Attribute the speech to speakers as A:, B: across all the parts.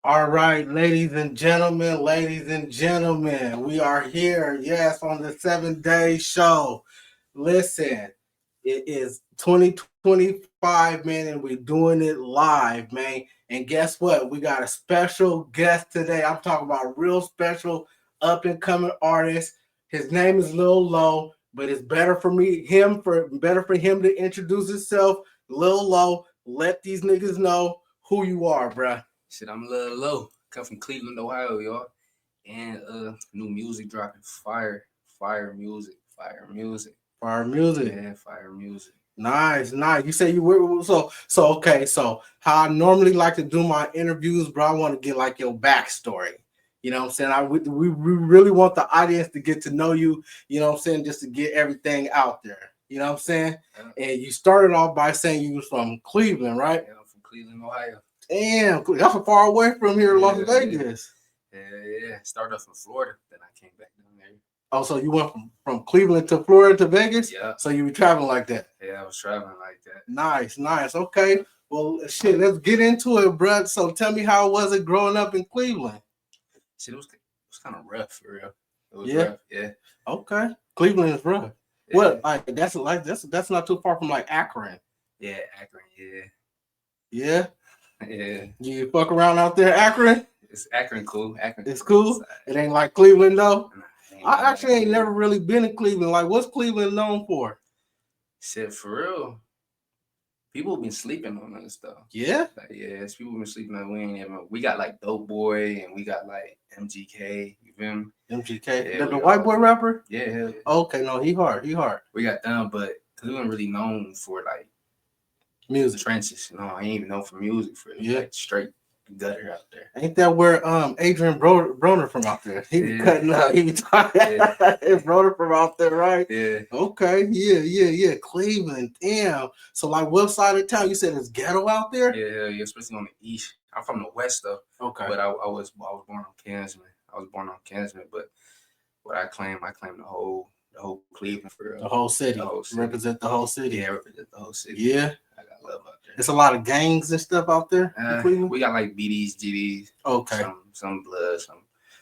A: All right, ladies and gentlemen, we are here, yes, on the 7 Day show. Listen, it is 2025, man, and we're doing it live, man. And guess what? We got a special guest today. I'm talking about a real special up and coming artist. His name is Lil Low, but it's better for him to introduce himself. Lil Low, let these niggas know who you are, bruh.
B: Shit, I'm Lil Low. Come from Cleveland, Ohio, y'all. And new music dropping. Fire music. Fire music.
A: Fire music.
B: Yeah, fire music.
A: Nice, nice. You say you were so okay. So how I normally like to do my interviews, bro. I want to get like your backstory. You know what I'm saying? We really want the audience to get to know you. You know what I'm saying? Just to get everything out there. You know what I'm saying?
B: Yeah.
A: And you started off by saying you was from Cleveland, right?
B: Yeah, I'm from Cleveland, Ohio.
A: Damn, that's a far away from here, Las Vegas.
B: Yeah. Started off in Florida, then I came back down there.
A: Oh, so you went from Cleveland to Florida to Vegas?
B: Yeah.
A: So you were traveling like that?
B: Yeah, I was traveling like that.
A: Nice. Okay. Well, shit, let's get into it, bro. So tell me how was it growing up in Cleveland?
B: Shit, it was kind of rough for real. It was
A: Yeah.
B: rough. Yeah.
A: Okay. Cleveland is rough.
B: Yeah.
A: What? That's not too far from like Akron.
B: Yeah, Akron. Yeah.
A: Yeah.
B: Yeah.
A: You fuck around out there, Akron?
B: It's Akron cool. Akron.
A: It's cool. It ain't like Cleveland though.
B: Nah,
A: I actually ain't never really been in Cleveland. Like, what's Cleveland known for?
B: Shit, for real. People been sleeping on us though.
A: Yeah.
B: Like, yes, people been sleeping on. We got like Dope Boy and we got like MGK. You feel me?
A: MGK,
B: Yeah,
A: the white boy rapper.
B: Yeah, hell yeah.
A: Okay, no, he hard.
B: We got them, but Cleveland really known for like
A: music
B: trenches. No, I ain't even known for music for like straight gutter out there.
A: Ain't that where Adrian Broner from out there? He be cutting up. He be talking. Broner from out there, right?
B: Yeah.
A: Okay. Yeah. Cleveland. Damn. So like, what side of town? You said it's ghetto out there?
B: Yeah. Especially on the east. I'm from the west though.
A: Okay.
B: But I was born on Kansas, but what I claim the whole Cleveland for real.
A: The whole city. Represent the whole city.
B: Yeah, represent the whole city.
A: Yeah.
B: I got love out there.
A: It's a lot of gangs and stuff out there in Cleveland.
B: We got like BDs, GDs.
A: Okay.
B: Some blood,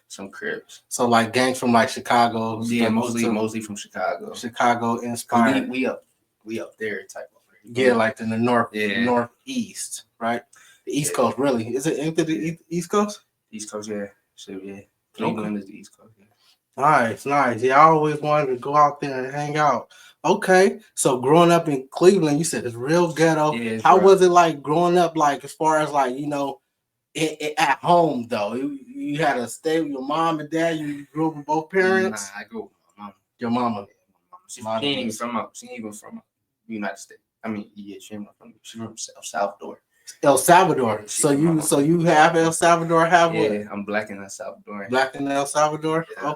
B: some Crips.
A: So like gangs from like Chicago.
B: Yeah, mostly from Chicago.
A: Chicago inspired.
B: We up there type of.
A: Yeah, like in the northeast, right? The East Coast, really? Is it into the East Coast?
B: East Coast, yeah. So yeah, Cleveland is the East Coast. Yeah.
A: Nice. Yeah, I always wanted to go out there and hang out. Okay, so growing up in Cleveland, you said it's real ghetto.
B: Yeah,
A: how was it like growing up, like as far as like at home though? You had to stay with your mom and dad. You grew up with both parents.
B: Nah, I grew up with my mom.
A: Your mama.
B: She ain't even from United States. I mean, yeah, she's from El Salvador.
A: El Salvador. So you have El Salvador?
B: Yeah, I'm black in El Salvador.
A: Black in El Salvador.
B: Yeah.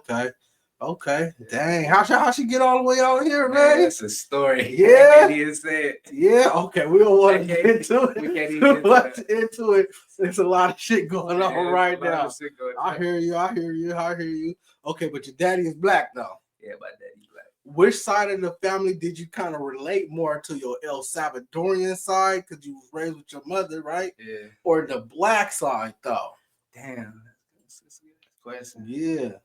A: Okay. Dang. How she get all the way out here, man?
B: That's a story.
A: Yeah.
B: I can't even say it.
A: Yeah. Okay. We don't want to get into it.
B: We can't even get
A: into it. There's a lot of shit going on right now. I hear you. Okay, but your daddy is black though.
B: Yeah, my daddy's black.
A: Which side of the family did you kind of relate more to, your El Salvadorian side because you was raised with your mother, right?
B: Yeah.
A: Or the black side though?
B: Damn, that's a good question.
A: Yeah.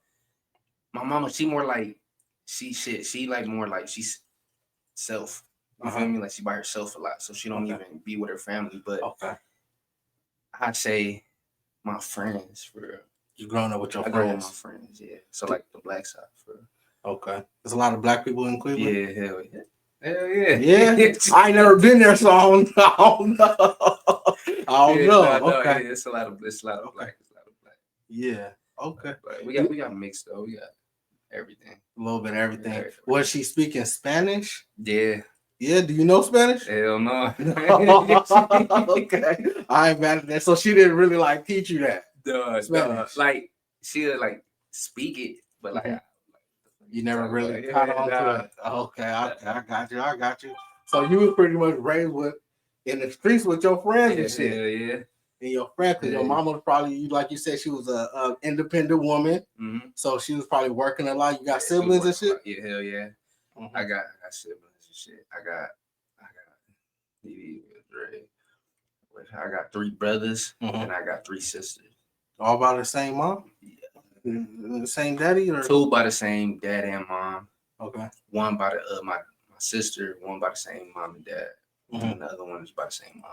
B: My mama, she more like she like more like she's self. You feel me? Like she by herself a lot, so she don't even be with her family. But I'd say my friends for real.
A: You growing up with your friends?
B: I grew up with my friends, yeah. So like the black side for real.
A: Okay. There's a lot of black people in Cleveland?
B: Yeah, hell yeah. Hell yeah.
A: Yeah? I ain't never been there, so I don't know. Okay.
B: Yeah, it's a lot of black.
A: Yeah. Okay.
B: But we got mixed though. We got everything.
A: A little bit of everything. Was she speaking Spanish?
B: Yeah.
A: Yeah, do you know Spanish?
B: Hell no.
A: Okay. I ain't mad at that. So she didn't really like teach you that?
B: Spanish. Like she would like speak it, but like
A: you never really caught on to it. Okay, I got you. So you was pretty much raised in the streets with your friends and shit.
B: Yeah.
A: And your friend, because your mama was probably, like you said, she was a independent woman. Mm-hmm. So she was probably working a lot. You got siblings and shit?
B: Yeah, hell yeah. Mm-hmm. I got siblings and shit. I got 3 brothers and I got 3 sisters.
A: All by the same mom?
B: Yeah.
A: The same daddy or
B: 2 by the same dad and mom.
A: okay.
B: 1 by the my sister, 1 by the same mom and dad, and the other one is by the same mom.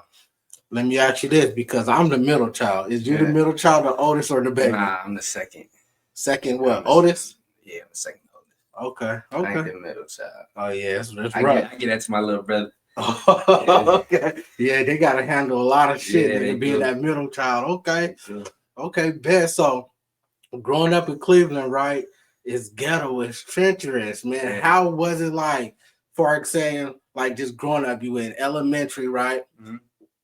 A: Let me ask you this, because I'm the middle child. Is you the middle child, the oldest, or the baby?
B: Nah, I'm the second.
A: Second what? Oldest?
B: Yeah, I'm the second oldest.
A: Okay.
B: I ain't the middle child.
A: Oh yeah, that's rough.
B: I get that to my little brother.
A: Okay. Yeah, they gotta handle a lot of shit.
B: Yeah,
A: They being that middle child. Okay.
B: Sure.
A: Okay, bet. So growing up in Cleveland, right, is ghetto, it's treacherous, man.
B: Yeah.
A: How was it like, for example, like just growing up, you in elementary, right?
B: Mm-hmm.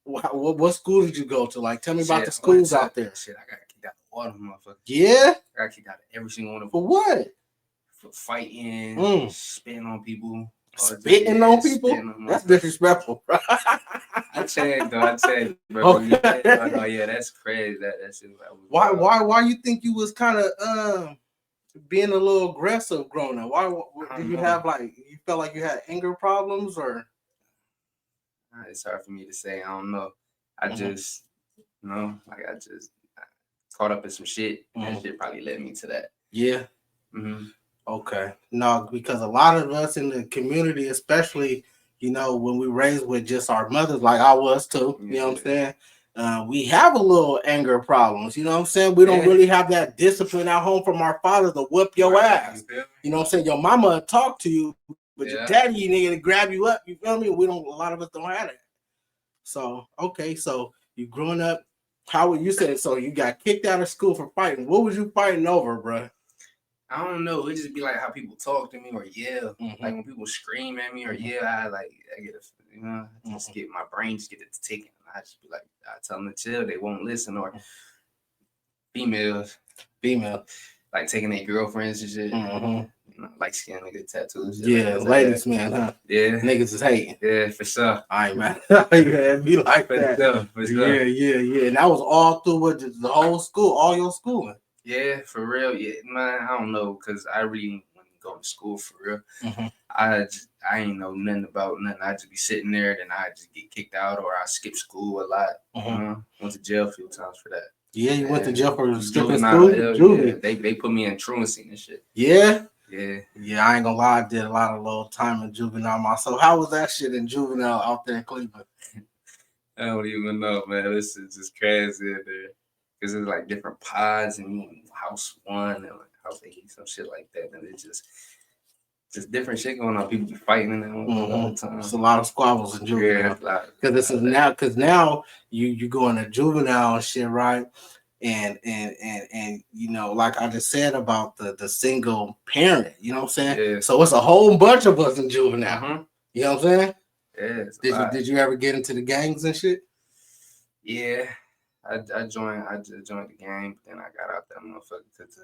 A: What school did you go to? Like, tell me about the schools out there.
B: Shit, I got kicked out of all of them motherfuckers.
A: Yeah?
B: I got kicked out of every single one of them.
A: For what?
B: For fighting, spitting on people.
A: Spitting on people? That's disrespectful.
B: I said, bro. Okay. Oh, yeah, that's crazy. That shit.
A: Why you think you was kind of being a little aggressive growing up? Why did you have you felt like you had anger problems or?
B: It's hard for me to say. I don't know. I just, I caught up in some shit. That shit probably led me to that.
A: Yeah.
B: Mm-hmm.
A: Okay. No, because a lot of us in the community, especially, when we raised with just our mothers, like I was too, you know what I'm saying? We have a little anger problems, you know what I'm saying? We don't really have that discipline at home from our fathers to whip your ass. You know what I'm saying? Your mama talk to you, but your daddy, you nigga, to grab you up. You feel me? A lot of us don't have that. So, okay, so you growing up, how would you say? So you got kicked out of school for fighting. What was you fighting over, bro?
B: I don't know. It just be like how people talk to me or yell. Like when people scream at me or yell, I get just get my brain just get it ticking. I just be like, I tell them to chill. They won't listen. Or females, like taking their girlfriends and shit. Light skin nigga tattoos.
A: Yeah, like ladies, man, huh?
B: Yeah,
A: niggas is hating.
B: Yeah, for sure.
A: All right, man. Yeah, be like
B: for
A: that.
B: Sure, for sure.
A: Yeah. And that was all through the whole school, all your schooling.
B: Yeah, for real. Yeah, man. I don't know, cause I really wouldn't go to school for real. I ain't know nothing about nothing. I just be sitting there, then I just get kicked out, or I skip school a lot. Went to jail a few times for that.
A: Yeah, you went to jail for skipping
B: school.
A: Juvie.
B: Yeah. They put me in truancy and shit.
A: Yeah.
B: Yeah,
A: I ain't gonna lie, I did a lot of little time in juvenile myself. How was that shit in juvenile out there in Cleveland?
B: I don't even know, man. This is just crazy in there. Because it's like different pods and house 1 and like house 8, some shit like that. And it's just different shit going on. People be fighting in there all the time.
A: It's a lot of squabbles in juvenile. Because this is now you go into juvenile and shit, right? And like I just said about the single parent, you know what I'm saying?
B: Yeah.
A: So it's a whole bunch of us in juvenile. You know what I'm saying?
B: Yeah.
A: Did you ever get into the gangs and shit?
B: Yeah. I joined the gang, but then I got out that motherfucker because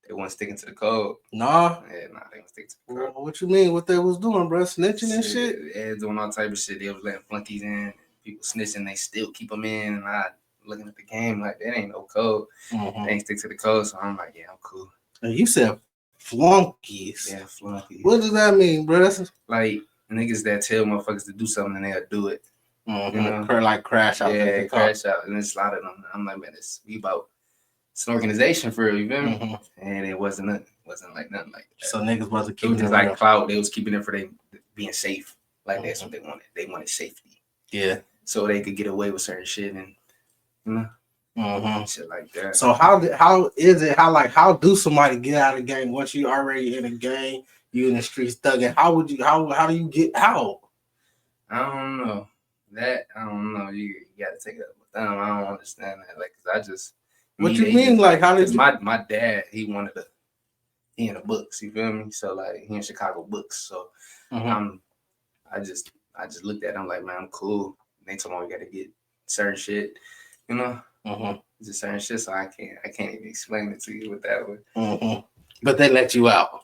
B: they weren't sticking to the code.
A: Nah.
B: Yeah, they weren't sticking to the code.
A: What you mean? What they was doing, bro? Snitching and shit?
B: Yeah, doing all type of shit. They was letting flunkies in. People snitching, they still keep them in. And I looking at the game like, that ain't no code. They ain't stick to the code. So I'm like, yeah, I'm cool.
A: And you said flunkies.
B: Yeah, flunkies.
A: What does that mean, bro? That's
B: like niggas that tell motherfuckers to do something and they'll do it.
A: Like crash out.
B: Yeah, crash out. And there's a lot of them. I'm like, man, it's an organization for real, you feel me? And it wasn't like nothing like that.
A: So niggas wasn't keeping
B: it was just like clout. They was keeping it for they being safe. Like that's what they wanted. They wanted safety.
A: Yeah.
B: So they could get away with certain shit and shit like that.
A: So how do somebody get out of the game once you already in a gang, you in the streets thugging? How do you get out?
B: I don't know. I don't know. You gotta take it up with them. I don't understand that. Like, cause I just.
A: What you mean? Like, how did
B: my dad? He in the books. You feel me? So like, he in Chicago books. So I just looked at him like, man, I'm cool. And they told me we gotta get certain shit. Just certain shit. So I can't even explain it to you with that one.
A: But they let you out.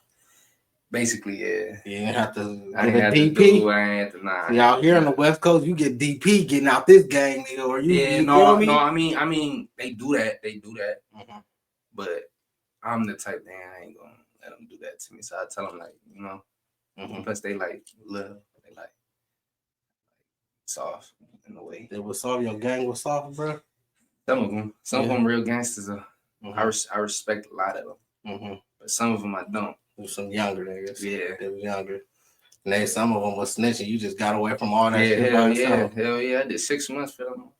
B: Basically, yeah.
A: You didn't have to
B: get a DP. I ain't have to. Nah.
A: Y'all here on the West Coast, you get DP getting out this gang, nigga. Or you?
B: Yeah, no. I mean, they do that. But I'm the type that I ain't gonna let them do that to me. So I tell them like, Plus they like little, they like soft in a way.
A: They was soft. Your gang was soft, bro.
B: Some of them real gangsters. I respect a lot of them, but some of them I don't.
A: There's some younger niggas.
B: Yeah,
A: they were younger. And some of them was snitching. You just got away from all that shit.
B: Hell yeah. I did 6 months for them.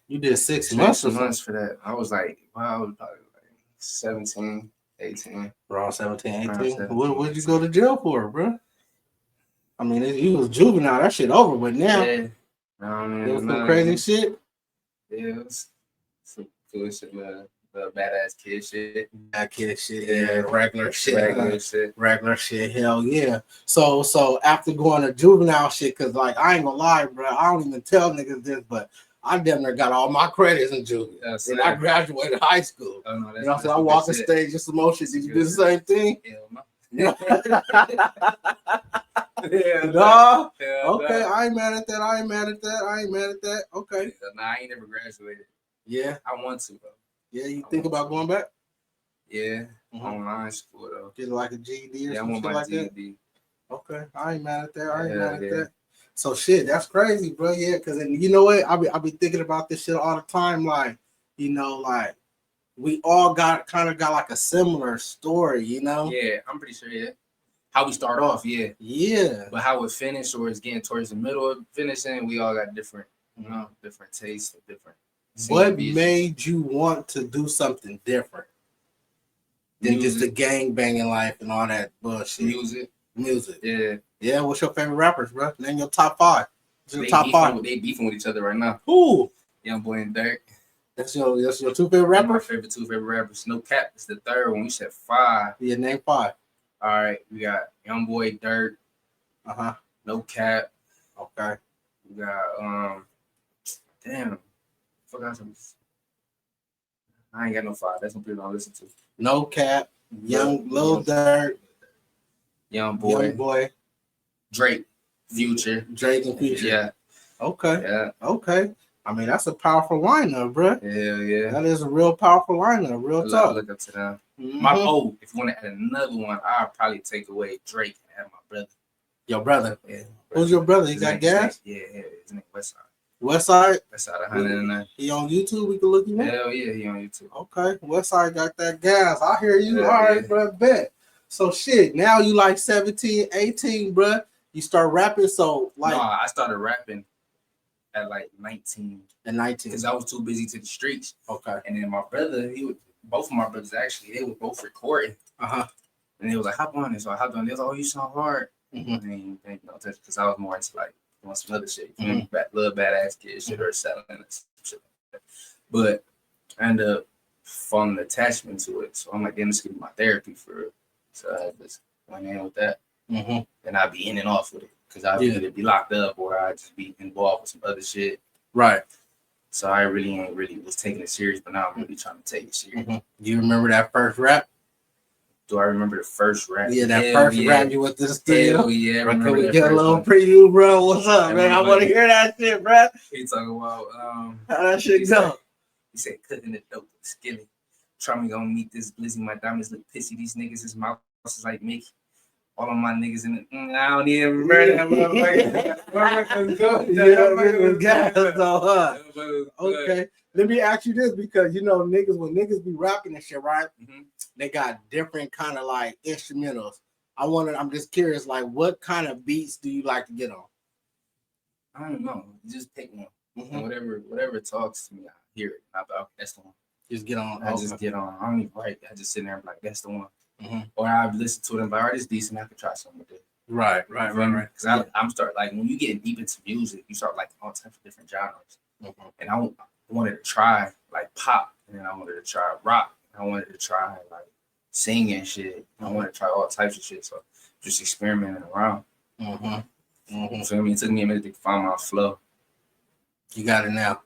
A: You did 6 months?
B: 6 months for that. I was like, wow, I was probably like 17, 18.
A: Around 17, 18. What did you go to jail for, bro? I mean, you was juvenile. That shit over with now.
B: Yeah. It
A: was some crazy shit.
B: Yeah, it was some cool shit, badass kid shit.
A: Bad kid shit. Yeah, regular shit.
B: Regular shit.
A: Hell yeah. So after going to juvenile shit, cause like I ain't gonna lie, bro, I don't even tell niggas this, but I damn near got all my credits in juvie. And I graduated high school.
B: Oh, no,
A: you know what I'm saying? I walked the stage, just some shit. Did you do the same thing?
B: Yeah.
A: No. Okay, I ain't mad at that. Okay.
B: Nah, I ain't never graduated.
A: Yeah.
B: I want to, though.
A: Yeah, you think about going back?
B: Yeah. Online school, though.
A: Get like a GED or
B: something
A: like that?
B: GED.
A: Okay. I ain't mad at that. So shit, that's crazy, bro. Yeah, because you know what? I be thinking about this shit all the time. Like, you know, like we all got like a similar story, you know?
B: Yeah, I'm pretty sure, yeah. How we start off, yeah.
A: Yeah.
B: But how it finish or it's getting towards the middle of finishing, we all got different, different tastes and different.
A: What made you want to do something different than just the gang banging life and all that bullshit? Music.
B: Yeah.
A: Yeah, what's your favorite rappers, bro? Name your top 5.
B: They beefing with each other right now.
A: Who?
B: Young Boy and Dirk.
A: That's your 2 favorite rappers?
B: My two favorite rappers. No cap is the third one. You said 5.
A: Yeah, name 5.
B: All right, we got Young Boy, Dirk. No cap.
A: Okay.
B: We got damn. Forgot some. I ain't got no 5. That's what people don't listen to.
A: No cap. Lil Durk.
B: Young Boy. Drake. Future.
A: Drake and Future.
B: Yeah.
A: Okay.
B: Yeah.
A: Okay. I mean, that's a powerful lineup, bro.
B: Hell yeah.
A: That is a real powerful lineup. Real talk.
B: Look up to them. If you want to add another one, I'll probably take away Drake and add my brother.
A: Your brother?
B: Yeah.
A: Who's your brother? He got gas?
B: Yeah. His name Westside.
A: Westside?
B: Westside 109.
A: He on YouTube? We can look him up?
B: Hell yeah, he on YouTube.
A: Okay. Westside got that gas. I hear you. All right, bro. Bet. So shit, now you like 17, 18, bro. You start rapping, so like...
B: No, I started rapping at like 19.
A: At 19.
B: Because I was too busy to the streets.
A: Okay.
B: And then my brother, both of my brothers actually, they were both recording. And they was like, hop on it. So I hopped on. They was like, oh, you sound hard. And because I was more into like doing some other shit. Little badass kid shit or selling and shit like that. But I ended up falling attachment to it. So I'm like, then this could be my therapy for real. So I just went in with that. And I'd be in and off with it. Because I'd either be locked up or I'd just be involved with some other shit.
A: Right.
B: So I ain't really was taking it serious, but now I'm really trying to take it serious.
A: Do you remember that first rap?
B: Do I remember the first rap?
A: Yeah, that first rap you went to the studio?
B: Hell yeah.
A: Can we get a little preview, bro? What's up, man? I want to hear that shit, bro.
B: He talking about
A: how that shit go.
B: He said, cooking the dope, skillet. Try me gonna meet this blizzy. My diamonds look pissy. These niggas, his mouth is like Mickey. All of my niggas in it. I don't even remember that motherfucker.
A: Okay. Let me ask you this, because you know when niggas be rapping and shit, right? They got different kind of like instrumentals. I'm just curious, like what kind of beats do you like to get on?
B: I don't know. Just pick one. And whatever talks to me, I hear it. That's the one.
A: Just get on.
B: I just get on. I don't even write. I just sit there and be like, that's the one. Or I've listened to it and be like, all right, it's decent. I could try something with it. Right. Because I'm start like when you get deep into music, you start like all types of different genres. And I wanted to try like pop, and then I wanted to try rock. I wanted to try like singing shit. I wanted to try all types of shit. So just experimenting around. So I mean, it took me a minute to find my flow.
A: You got it now.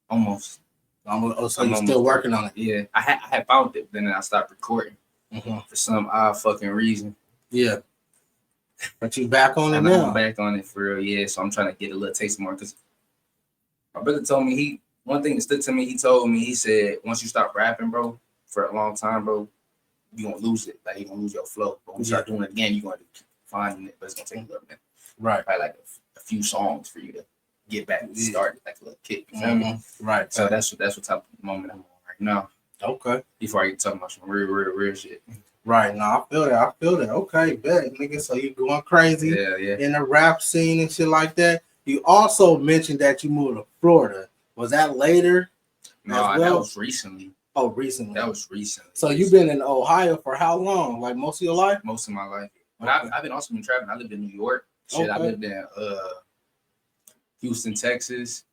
B: Almost.
A: Oh, so you're still working on it?
B: Yeah, I had found it, then I stopped recording for some odd fucking reason.
A: Yeah. But you back on it now?
B: I'm back on it for real, yeah. So I'm trying to get a little taste more, because my brother told me one thing that stuck to me, he said, once you stop rapping, bro, for a long time, bro, you're going to lose it. Like, you're going to lose your flow. But when you start doing it again, you're going to find it, but it's going to take a little bit.
A: Right.
B: Probably like a few songs for you to get back started, like a little kick. You feel me?
A: Right.
B: So that's what type of moment I'm on right now.
A: Okay.
B: Before I get talking about some real shit.
A: Right. No, I feel that. Okay, bet, nigga. So you going crazy in the rap scene and shit like that. You also mentioned that you moved to Florida. Was that later?
B: No, that was recently.
A: Oh, recently.
B: That was recently.
A: So you've been in Ohio for how long? Like most of your life?
B: Most of my life. But I've been also been traveling. I lived in New York. Shit, I lived in Houston, Texas.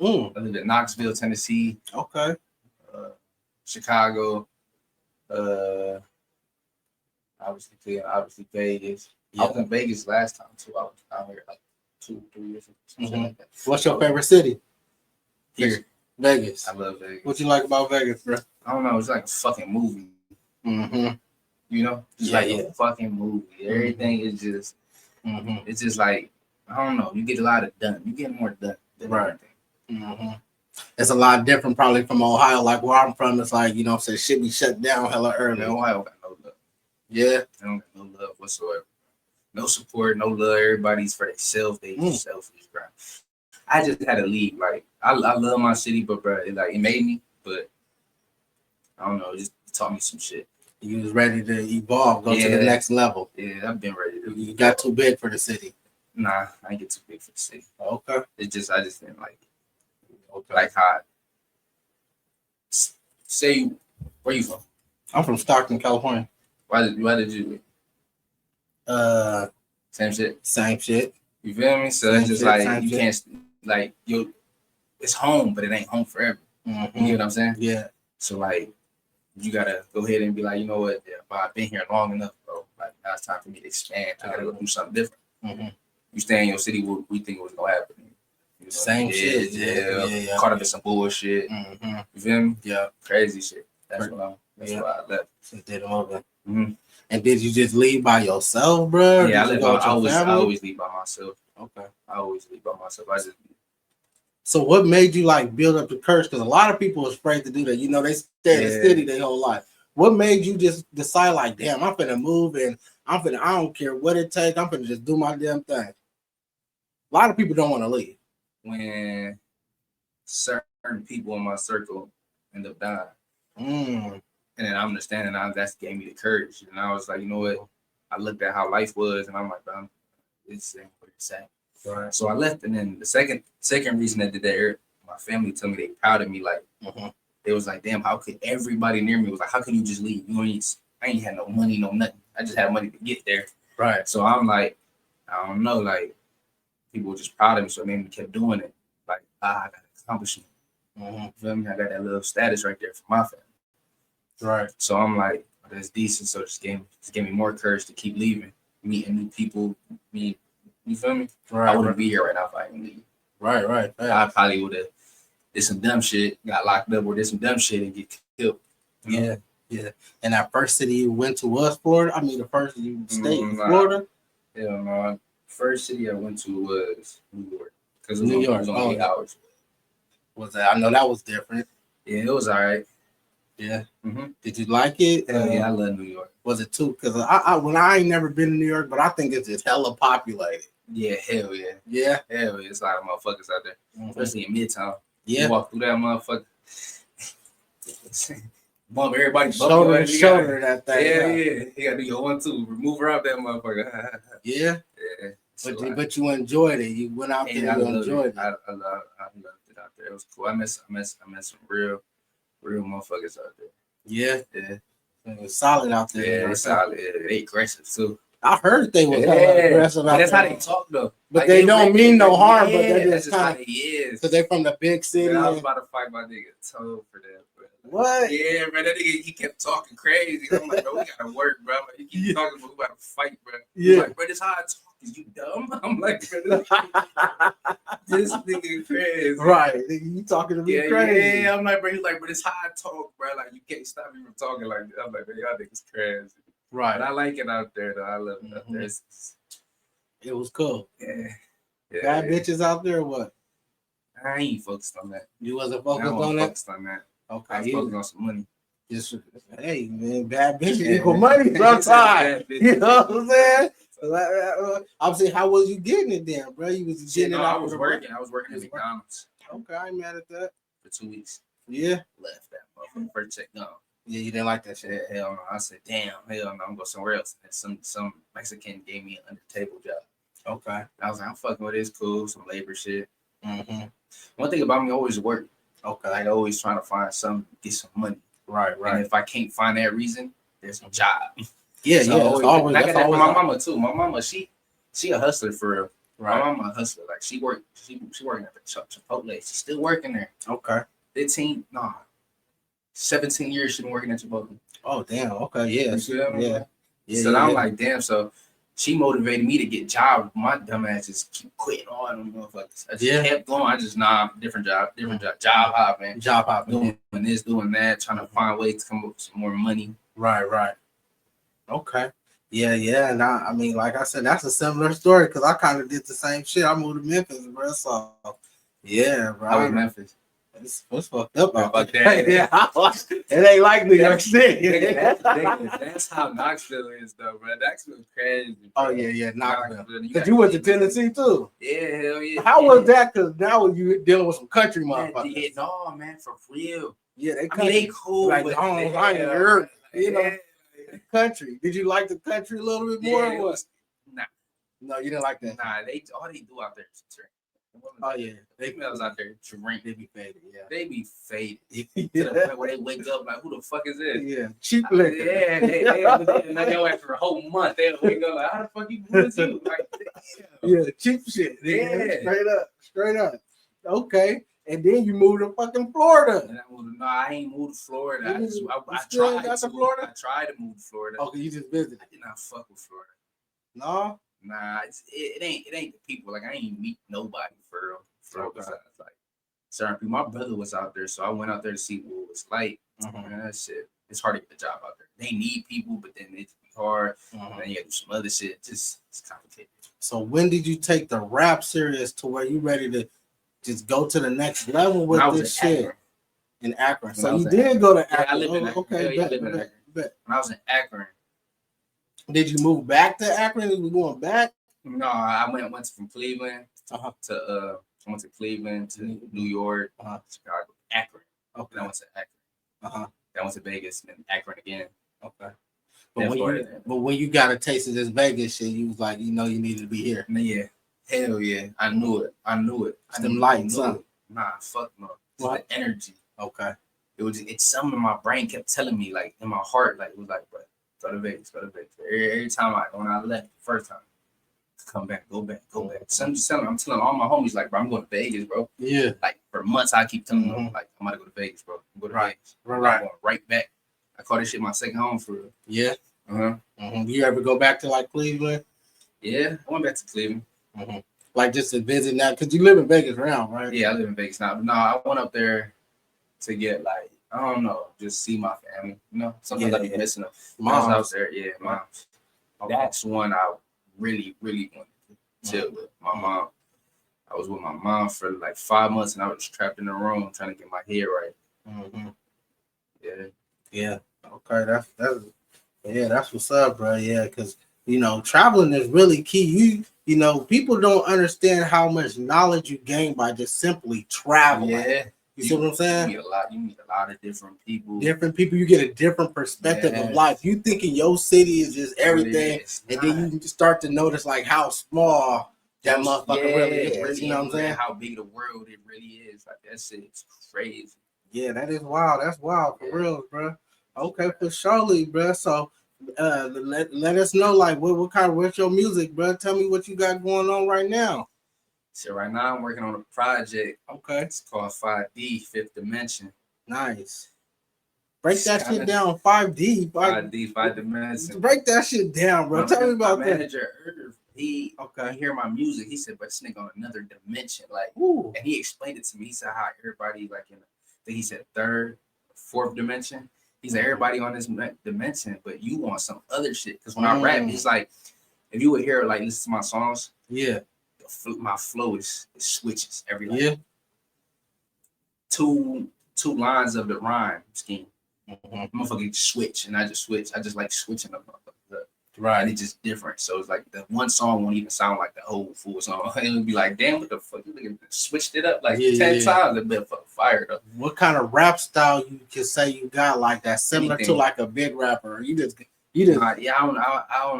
B: I lived in Knoxville, Tennessee.
A: Okay.
B: Chicago. Obviously Vegas. I was in Vegas last time too. I was out here like 2-3 years ago. Like that.
A: What's your favorite city?
B: Here.
A: Vegas.
B: I love Vegas.
A: What you like about Vegas, bro?
B: I don't know. It's like a fucking movie. You know? It's a fucking movie. Everything is just, it's just like, I don't know. You get a lot of done. You get more done than everything.
A: It's a lot different probably from Ohio. Like where I'm from, it's like, you know, so shit be shut down hella early.
B: Ohio got no love.
A: Yeah.
B: They don't got no love whatsoever. No support, no love. Everybody's for themselves. They just selfish, bro. I just had to leave. Like, I love my city, but bro, it made me, but I don't know, it just taught me some shit.
A: You was ready to evolve, go to the next level.
B: Yeah, I've been ready to.
A: You got too big for the city.
B: Nah, I ain't get too big for the city.
A: Okay.
B: I just didn't like it. Like how say where you from?
A: I'm from Stockton, California.
B: Why did you same shit? You feel me? So it's just like you can't like it's home, but it ain't home forever. You know what I'm saying?
A: Yeah.
B: So like you gotta go ahead and be like, you know what? Yeah, I've been here long enough, bro. Like now it's time for me to expand. I gotta go do something different. You stay in your city, we think it was gonna happen. You know,
A: same shit. Yeah.
B: Caught up in some bullshit. You feel me?
A: Yeah.
B: Crazy shit. That's why I left.
A: Did them over. And did you just leave by yourself, bro?
B: Yeah, I always leave by myself.
A: Okay.
B: I always leave by myself.
A: So what made you like build up the courage? Because a lot of people are afraid to do that. You know, they stay in the city their whole life. What made you just decide like, damn, I'm finna move and I don't care what it takes. I'm finna just do my damn thing. A lot of people don't want to leave.
B: When certain people in my circle end up dying. And then I'm understanding now that's gave me the courage. And I was like, you know what? I looked at how life was and I'm like, bro, it's what it's at. Right. So I left. And then the second reason I did that, my family told me they proud of me. Like, they was like, damn, how could everybody near me was like, how can you just leave? I ain't had no money, no nothing. I just had money to get there.
A: Right.
B: So I'm like, I don't know, like, people were just proud of me. So it made me kept doing it. Like, I got an accomplishment. You feel me? I got that little status right there for my family.
A: Right.
B: So I'm like, oh, that's decent. So just gave me more courage to keep leaving, meeting new people. You feel me?
A: Right.
B: I wouldn't be here right now if I didn't leave.
A: Right.
B: I probably would have did some dumb shit, got locked up, or did some dumb shit and get killed.
A: Yeah. And that first city you went to was Florida? I mean, the first you stayed in Florida?
B: Hell no. First city I went to was New York. Because
A: New York
B: was only 8 hours.
A: Was that? I know that was different.
B: Yeah, it was all right.
A: Yeah. Did you like it?
B: Yeah, I love New York.
A: Was it too? Because I ain't never been to New York, but I think it's just hella populated.
B: Yeah, hell yeah.
A: Yeah?
B: Hell yeah. It's a lot of motherfuckers out there. Especially in Midtown.
A: Yeah.
B: You walk through that motherfucker. Bump everybody
A: shoulder to shoulder that thing.
B: Yeah. You gotta do your 1-2. Remove her out that motherfucker.
A: Yeah.
B: So
A: but you enjoyed it. You went out there and enjoyed it.
B: I loved it out there. It was cool. I met some real motherfuckers out there.
A: Yeah. It was solid out there.
B: Yeah, it's solid. They aggressive too.
A: I heard they was aggressive out there.
B: That's how they talk though.
A: But like, they don't mean no harm, but they're
B: just kind of
A: because they're from the big city.
B: I was about to fight my nigga toe for that, bro.
A: What?
B: Yeah, man, that nigga, he kept talking crazy. I'm like, bro, we gotta work, bro. Like, he keep talking, but we gotta fight, bro. He's like, bro, this how I talk. Is you dumb? I'm like, bro, this nigga crazy.
A: Right. You talking to me crazy.
B: Yeah, I'm like, bro, he's like, but it's how I talk, bro. Like, you can't stop me from talking like that. I'm like, bro, y'all niggas crazy.
A: Right.
B: But I like it out there, though. I love it out there.
A: It was cool.
B: Yeah.
A: Bad bitches out there or what?
B: I ain't focused on that.
A: You wasn't focused on that?
B: Focused on that.
A: Okay.
B: I was focused on some money.
A: Just, hey, man, bad bitches equal money sometimes. You know what I'm saying? I'm saying, how was you getting it then, bro? You was getting it out.
B: I was working at McDonald's.
A: Okay, I ain't mad at that.
B: For 2 weeks.
A: Yeah.
B: Left that motherfucker. First check gone.
A: Yeah, you didn't like that shit.
B: Yeah, hell no. I said, damn, hell no, I'm gonna go somewhere else. And some Mexican gave me an under table job.
A: Okay.
B: I was like, I'm fucking with this, cool, some labor shit.
A: Mm-hmm.
B: One thing about me, I always work.
A: Okay.
B: Like always trying to find something, get some money.
A: Right.
B: And if I can't find that reason, there's no job.
A: Yeah, so
B: always, I got that from my mama too. My mama, she a hustler for real.
A: Right.
B: My mama a hustler. Like she working at the Chipotle. She's still working there.
A: Okay.
B: 17 years she's been working at Chipotle.
A: Oh damn. Okay. Yeah.
B: Yeah. So I'm like, damn. So she motivated me to get jobs. My dumb ass just keep quitting all them motherfuckers. I just kept going. I just different job. Job hopping. Doing this, doing that, trying to find ways to come up with some more money.
A: Right. Okay. Yeah. And I mean, like I said, that's a similar story because I kind of did the same shit. I moved to Memphis, bro. So yeah, bro.
B: I was Memphis.
A: It's fucked up.
B: Fuck that.
A: Yeah, it ain't like New York City.
B: That's how Knoxville is, though, bro. Knoxville crazy. Bro.
A: Oh yeah, Knoxville. Because you went to Tennessee too.
B: Yeah, hell yeah.
A: How was that? Because now you dealing with some country motherfuckers.
B: Yeah, no, man, for real.
A: Yeah,
B: they cool.
A: Like, I ain't heard. You know, country. Did you like the country a little bit more? Or what?
B: Nah.
A: No, you didn't like that.
B: Nah, all they do out there is drink.
A: Oh yeah,
B: they females out there drink.
A: They be faded. Yeah,
B: they be faded to the point where they wake up like, who the fuck is this?
A: Yeah, cheap liquor.
B: Yeah, they go after a whole month. They'll wake up like, how the fuck you do you? Like,
A: yeah, cheap shit. Yeah, straight up. Okay, and then you moved to fucking Florida.
B: And I ain't moved to Florida. I tried to move to Florida.
A: Okay, you just visited.
B: I did not fuck with Florida.
A: No.
B: Nah, it ain't the people. Like I ain't meet nobody for real. Besides like certain people. My brother was out there, so I went out there to see what it was like. Man, that shit. It's hard to get a job out there. They need people, but then it's hard. And then you gotta do some other shit. It's complicated. So
A: when did you take the rap serious to where you ready to just go to the next level with this shit? In Akron. So you did go to Akron.
B: Yeah, I live in Akron.
A: Okay,
B: I live in Akron. When I was in Akron.
A: Did you move back to Akron? Did you going back?
B: No, I went from Cleveland to I went to Cleveland to New York, Chicago, Akron. Okay. Then I went to Akron. Then I went to Vegas and then Akron again. Okay.
A: But when you got a taste of this Vegas shit, you was like, you know, you needed to be here.
B: Yeah. Hell yeah. I knew it.
A: It's them lights, huh?
B: Nah, fuck no. It's the energy.
A: Okay.
B: It's something in my brain kept telling me, like in my heart, like it was like, bro, go to Vegas. Every time when I left the first time, come back, go back. So I'm telling all my homies, like, bro, I'm going to Vegas, bro. Yeah. Like for months, I keep telling them, like, I'm gonna go to Vegas, bro. Go to Vegas. Right. I'm going right back. I call this shit my second home for real. Yeah.
A: You ever go back to like Cleveland?
B: Yeah, I went back to Cleveland.
A: Like just to visit now, because you live in Vegas now, right?
B: Yeah, I live in Vegas now. No, I went up there to get like, I don't know, just see my family. You know, sometimes I be missing them. Mom's out there, mom's. That's one I really, really wanted to chill with. My mom. I was with my mom for like 5 months, and I was trapped in the room trying to get my head right. Yeah.
A: Okay, that's what's up, bro. Yeah, because you know, traveling is really key. You know, people don't understand how much knowledge you gain by just simply traveling. Yeah. You see what I'm saying?
B: You meet a lot of different people.
A: You get a different perspective of life. You think in your city is just everything, and then you start to notice like how small that motherfucker really is. You know what I'm saying?
B: How big the world it really is. Like that shit's crazy.
A: Yeah, that is wild. That's wild for real, bro. Okay, for surely, bro. So let us know like what's your music, bro. Tell me what you got going on right now.
B: So right now I'm working on a project.
A: Okay.
B: It's called 5D, Fifth Dimension.
A: Nice. Break that shit down. 5D.
B: 5D, 5 Dimension.
A: Break that shit down, bro. Tell me about that.
B: My manager, he hear my music. He said, but this nigga on another dimension. Like, and he explained it to me. He said how everybody like in he said third, fourth dimension. He said everybody on this dimension, but you want some other shit. Because when I rap, he's like, if you would hear like listen to my songs, my flow is switches every like two lines of the rhyme scheme. Motherfucking switch, and I just switch. I just like switching up.
A: Right.
B: And it's just different. So it's like the one song won't even sound like the whole full song. It would be like, damn, what the fuck? You switched it up like 10 times. It been fired up.
A: What kind of rap style you can say you got like that, similar
B: Anything.
A: to like a big rapper? You just
B: yeah, I don't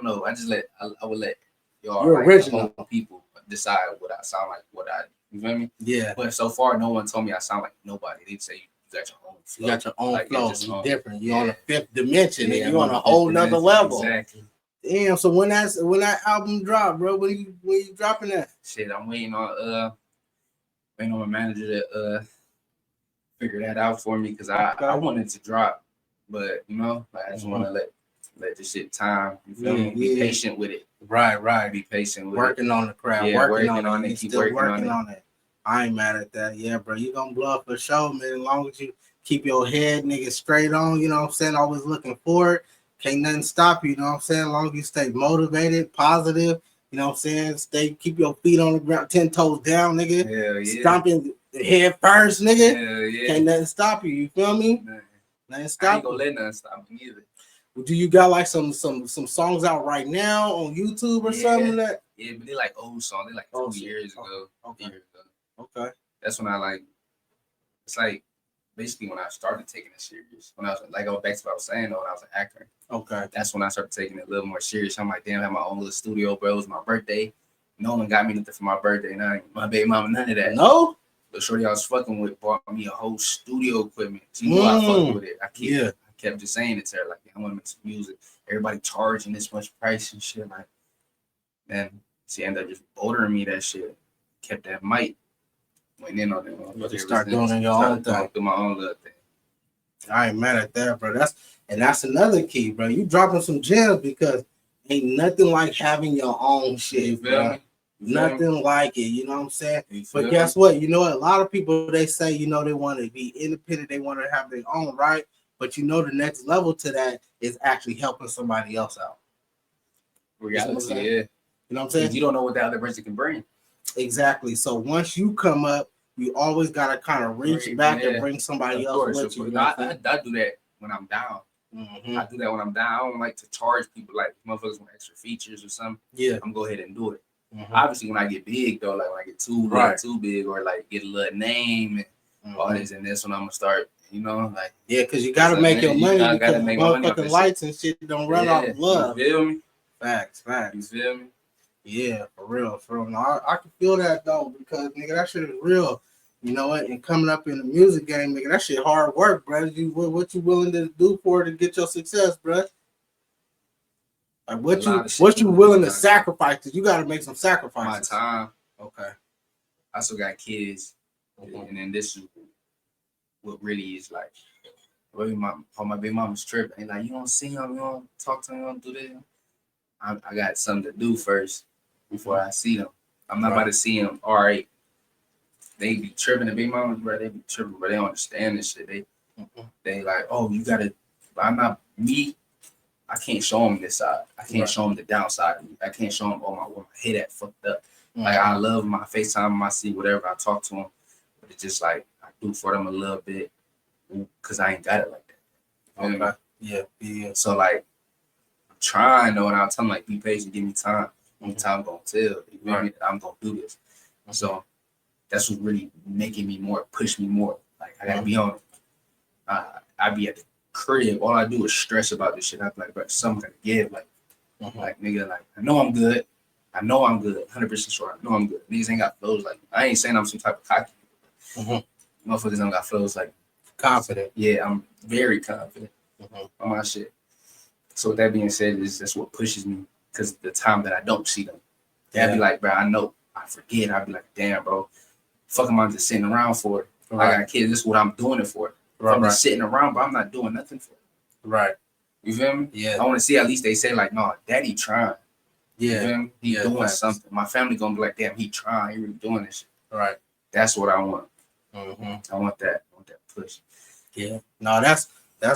B: know. I would let y'all,
A: you're
B: like,
A: original
B: people decide what I sound like, you feel me?
A: Yeah.
B: But so far, no one told me I sound like nobody. They say you got your own flow.
A: You got your own
B: like,
A: flow. You're different. You're on a fifth dimension, and you're on a whole nother level.
B: Exactly.
A: Damn. So when that album drop, bro, when you dropping that?
B: Shit, I'm waiting on my manager to figure that out for me, because I wanted to drop, but you know, like, I just want to let this shit time. You feel me? Be patient with it.
A: Right.
B: Be patient with
A: working
B: it.
A: on the craft.
B: Yeah,
A: working on it.
B: Keep
A: still
B: working on it.
A: I ain't mad at that. Yeah, bro. You gonna blow up for sure, man. As long as you keep your head, nigga, straight on, you know what I'm saying? Always looking forward. Can't nothing stop you, you know what I'm saying? As long as you stay motivated, positive, you know what I'm saying? Keep your feet on the ground, 10 toes down, nigga.
B: Hell yeah.
A: Stomping head first, nigga.
B: Hell yeah.
A: Can't nothing stop you. You feel me? Nothing stop.
B: I ain't gonna let nothing stop me either.
A: Do you got like some songs out right now on YouTube or something like that?
B: Yeah, but they like old songs. They like 2 years ago.
A: Okay. Okay.
B: That's when I like. It's like basically when I started taking it serious. When I was like, back to what I was saying though, when I was an actor.
A: Okay.
B: That's when I started taking it a little more serious. I'm like, damn, I have my own little studio, bro. It was my birthday. No one got me nothing for my birthday. My baby mama, none of that.
A: No.
B: The shorty I was fucking with bought me a whole studio equipment. She knew I fucked with it. I kept just saying it to her, like, I want to make some music. Everybody charging this much price and shit. Like, then she ended up just ordering me that shit. Kept that mic. Went in on it.
A: But you start doing your own thing.
B: Do my own little thing.
A: I ain't mad at that, bro. That's another key, bro. You dropping some gems because ain't nothing like having your own shit, bro. Nothing like it, you know what I'm saying? But guess what? You know what? A lot of people, they say, you know, they want to be independent. They want to have their own, right? But you know, the next level to that is actually helping somebody else out.
B: Reality, yeah.
A: You know what I'm saying?
B: You don't know what the other person can bring.
A: Exactly. So once you come up, you always got to kind of reach back and bring somebody else with you.
B: I do that when I'm down. I do that when I'm down. I don't like to charge people like motherfuckers want extra features or something. Yeah. I'm go ahead and do it. Obviously, when I get big though, like when I get too big, or like get a little name and all this and this, when I'm gonna start, you know, like
A: because you gotta make your money. You gotta make motherfucking lights and shit don't run off love.
B: You feel me?
A: Facts.
B: You feel me?
A: Yeah, for real. No, I can feel that though, because nigga, that shit is real. You know what? And coming up in the music game, nigga, that shit hard work, bro. What you willing to do for it to get your success, bro? Like what you willing to sacrifice? Cause you got to make some sacrifices.
B: My time.
A: Okay.
B: I still got kids, and then this is what really is like. My big mama's tripping. And like, you don't see him, you don't talk to him, you don't do this. I got something to do first before I see them. I'm not about to see them. All right. They be tripping, the big mamas, bro. They be tripping, but they don't understand this shit. They like, oh, you gotta. I'm not me. I can't show them this side. I can't show them the downside. I can't show them where my head at fucked up. Like, I love my FaceTime, I see whatever, I talk to them, but it's just like I do for them a little bit because I ain't got it like that.
A: Okay. Yeah.
B: So like, I'm trying though, and I'll tell them like, be patient, give me time. Time gonna tell. You know me? I'm gonna do this. So that's what's really making me push me more. Like, I gotta be on it. I be at the crib. All I do is stress about this shit. I be like, bro, something gotta give. Like, like nigga, like I know I'm good. 100% sure. I know I'm good. Niggas ain't got flows like, I ain't saying I'm some type of cocky. Motherfuckers don't got flows like
A: confident.
B: Yeah, I'm very confident on my shit. So with that being said, that's what pushes me, because the time that I don't see them, they'll be like, bro, I know, I forget. I'll be like, damn, bro, fuck am I just sitting around for it? I got kids. This is what I'm doing it for. I'm just sitting around, but I'm not doing nothing for it.
A: Right.
B: You feel me?
A: Yeah.
B: I want to see at least they say like, no, daddy trying.
A: Yeah.
B: You feel me? He doing something. My family gonna be like, damn, he trying. He really doing this shit.
A: Right.
B: That's what I want. I want that. I want that push.
A: Yeah. No, that's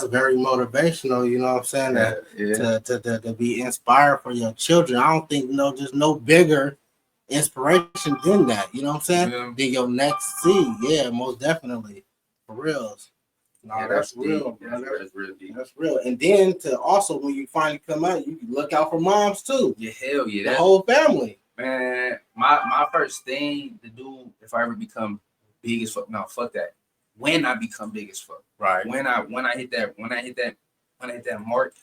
A: very motivational. You know what I'm saying? To be inspired for your children. I don't think there's no bigger inspiration than that. You know what I'm saying? Than your next seed. Yeah, most definitely. For reals. No, yeah, that's real, bro.
B: That's real deep.
A: That's real. And then to also, when you finally come out, you can look out for moms too.
B: Yeah, hell yeah.
A: The whole family.
B: Man, my first thing to do if I ever become big as fuck. No, fuck that. When I become big as fuck.
A: Right.
B: When I hit that mark,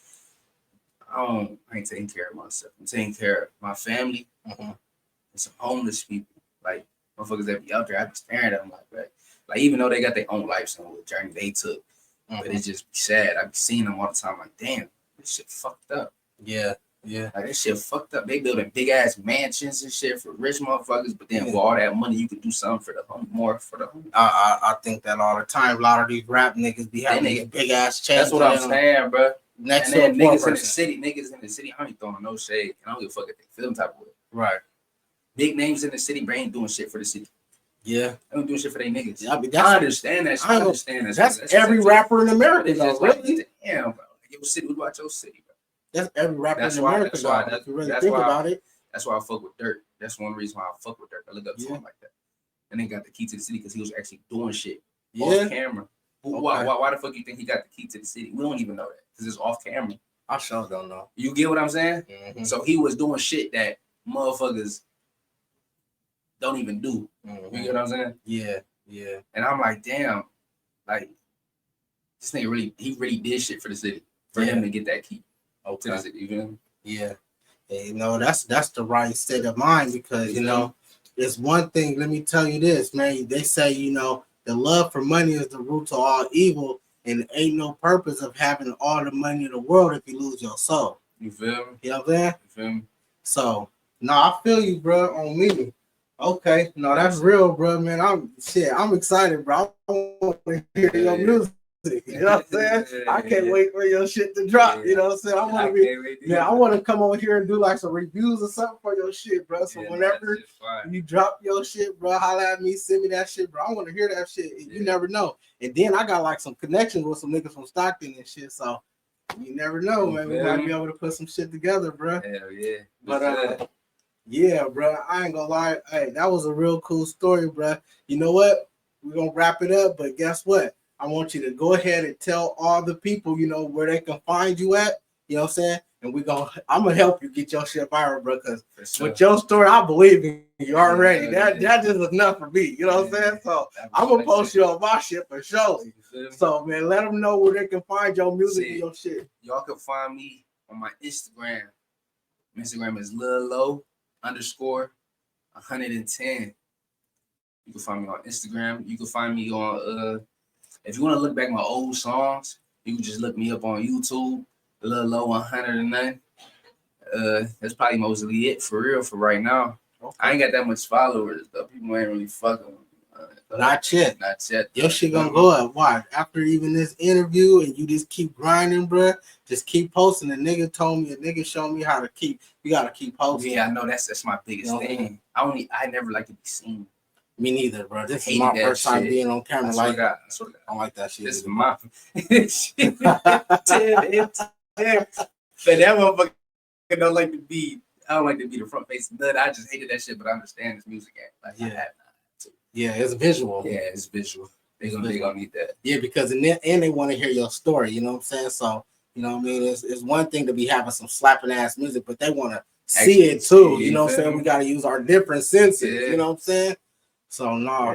B: I ain't taking care of myself. I'm taking care of my family and some homeless people. Like motherfuckers that be out there, I be staring at them like even though they got their own lives and what journey they took, but it's just sad. I be seeing them all the time. Like, damn, this shit fucked up.
A: Yeah, yeah.
B: Like this shit fucked up. They building big ass mansions and shit for rich motherfuckers, but then with all that money, you could do something for the more for the home.
A: I think that all the time. A lot of these rap niggas be having these big ass chains.
B: That's what I'm saying, bro.
A: Next
B: and then
A: to
B: niggas in the city, I ain't throwing no shade. I don't give a fuck if they feel them type of way.
A: Right.
B: Big names in the city, but ain't doing shit for the city.
A: Yeah.
B: They don't doing shit for their niggas.
A: Yeah,
B: I understand that. I understand that.
A: That's every rapper in America, though. Really?
B: Damn, bro. Your city, what about your city, bro?
A: That's every rapper in America, though. If you really think about it.
B: That's why I fuck with Dirt. That's one reason why I fuck with Dirt. I look up to him like that. And then got the key to the city because he was actually doing shit off camera. Okay. Why the fuck you think he got the key to the city? We don't even know that because it's off camera.
A: I sure don't know.
B: You get what I'm saying? So he was doing shit that motherfuckers don't even do. You get what I'm saying?
A: Yeah, yeah.
B: And I'm like, damn, like this nigga really did shit for the city for him to get that key to the city. You feel me?
A: Yeah. And, you know, that's the right state of mind because you know it's one thing. Let me tell you this, man. They say the love for money is the root to all evil. And it ain't no purpose of having all the money in the world if you lose your soul.
B: You feel me?
A: You know what I'm saying?
B: You feel me?
A: So, no, I feel you, bro, on me. Okay. No, that's real, bro, man. I'm excited, bro. I want to hear your music. You know what I'm saying? I can't wait for your shit to drop. You know what I'm saying? I want to come over here and do like some reviews or something for your shit, bro. So whenever you drop your shit, bro, holla at me, send me that shit, bro. I want to hear that shit. You never know. And then I got like some connections with some niggas from Stockton and shit. So you never know, man. We might be able to put some shit together, bro.
B: Hell yeah.
A: But yeah, bro. I ain't gonna lie. Hey, that was a real cool story, bro. You know what? We're gonna wrap it up, but guess what? I want you to go ahead and tell all the people, where they can find you at. You know what I'm saying? And I'm gonna help you get your shit viral, bro. Because with your story, I believe in you already. That just enough for me. You know what I'm saying? So I'm gonna post you on my shit for sure. So man, let them know where they can find your music and your shit.
B: Y'all can find me on my Instagram. My Instagram is Lil Low _110. You can find me on Instagram. You can find me on if you want to look back my old songs, you can just look me up on YouTube, Lil Low 109. That's probably mostly it for real for right now. Okay. I ain't got that much followers though. People ain't really fucking with me.
A: Not yet. Your shit gonna go up. Why? After even this interview and you just keep grinding, bro. Just keep posting. A nigga showed me how to keep. You gotta keep posting.
B: Yeah, I know that's my biggest thing. I never like to be seen.
A: Me neither, bro. This is my first time being on camera. I don't like that shit.
B: This is my shit. But that motherfucker don't like to be. I don't like to be the front face of nut. I just hated that shit, but I understand this music act.
A: Yeah, it's visual.
B: Yeah, it's visual. They gonna need that.
A: Yeah, because and they want to hear your story. You know what I'm saying? So you know what I mean. It's one thing to be having some slapping ass music, but they want to see it too. You know what I'm saying? We got to use our different senses. Yeah. You know what I'm saying? So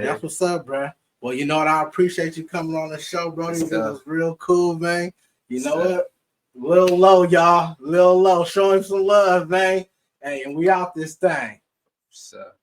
A: that's what's up, bro. Well, you know what? I appreciate you coming on the show, bro. This was real cool, man. You know what? Lil Low, y'all. Lil Low, show him some love, man. Hey, and we out this thing.
B: What's up?